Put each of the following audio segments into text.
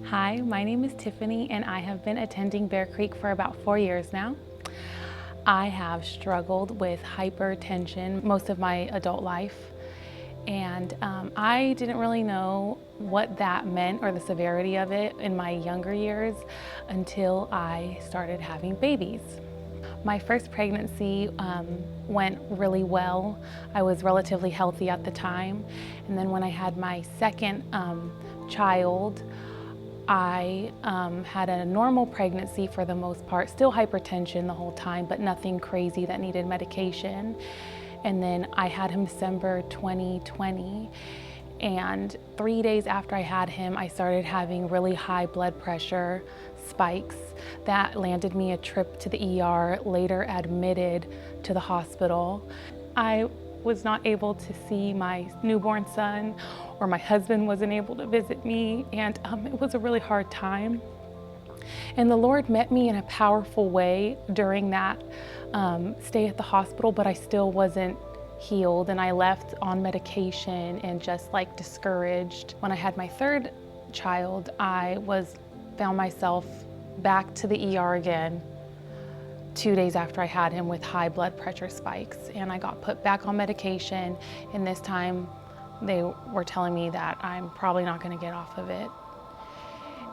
Hi, my name is Tiffany and I have been attending Bear Creek for about 4 years now. I have struggled with hypertension most of my adult life, and I didn't really know what that meant or the severity of it in my younger years until I started having babies. My first pregnancy went really well. I was relatively healthy at the time, and then when I had my second child, I had a normal pregnancy for the most part, still hypertension the whole time, but nothing crazy that needed medication. And then I had him December 2020. And 3 days after I had him, I started having really high blood pressure spikes that landed me a trip to the ER, later admitted to the hospital. I was not able to see my newborn son, or my husband wasn't able to visit me, and it was a really hard time. And the Lord met me in a powerful way during that stay at the hospital, but I still wasn't healed, and I left on medication and just like discouraged. When I had my third child, I found myself back to the ER again 2 days after I had him with high blood pressure spikes, and I got put back on medication, and this time they were telling me that I'm probably not going to get off of it.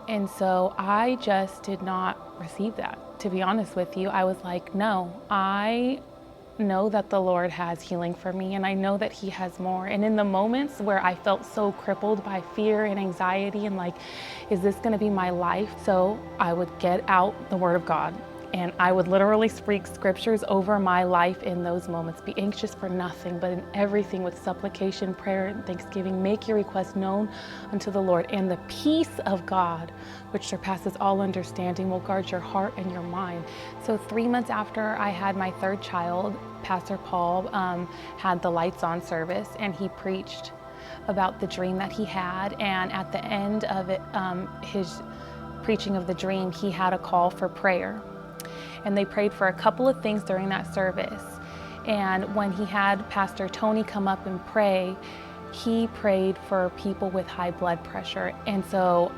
And so I just did not receive that. To be honest with you, I was like, no, I know that the Lord has healing for me, and I know that He has more. And in the moments where I felt so crippled by fear and anxiety and like, is this going to be my life? So I would get out the Word of God, and I would literally speak scriptures over my life in those moments. Be anxious for nothing, but in everything with supplication, prayer, and thanksgiving, make your requests known unto the Lord. And the peace of God, which surpasses all understanding, will guard your heart and your mind. So 3 months after I had my third child, Pastor Paul had the lights on service, and he preached about the dream that he had. And at the end of it, his preaching of the dream, he had a call for prayer. And they prayed for a couple of things during that service. And when he had Pastor Tony come up and pray, he prayed for people with high blood pressure. And so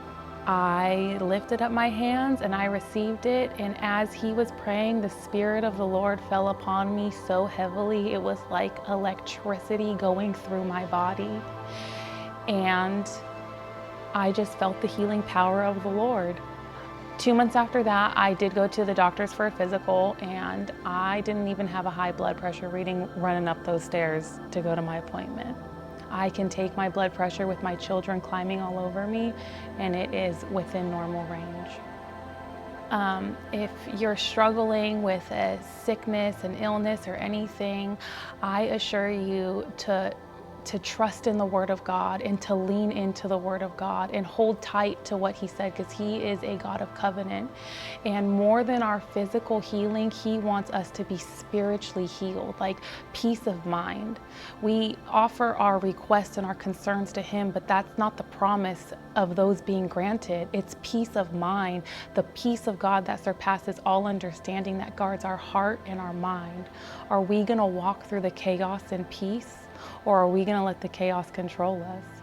I lifted up my hands and I received it. And as he was praying, the Spirit of the Lord fell upon me so heavily. It was like electricity going through my body. And I just felt the healing power of the Lord. 2 months after that, I did go to the doctors for a physical, and I didn't even have a high blood pressure reading running up those stairs to go to my appointment. I can take my blood pressure with my children climbing all over me, and it is within normal range. If you're struggling with a sickness, an illness, or anything, I assure you to trust in the Word of God and to lean into the Word of God and hold tight to what He said, because He is a God of covenant. And more than our physical healing, He wants us to be spiritually healed, like peace of mind. We offer our requests and our concerns to Him, but that's not the promise of those being granted. It's peace of mind, the peace of God that surpasses all understanding, that guards our heart and our mind. Are we going to walk through the chaos in peace? Or are we going to let the chaos control us?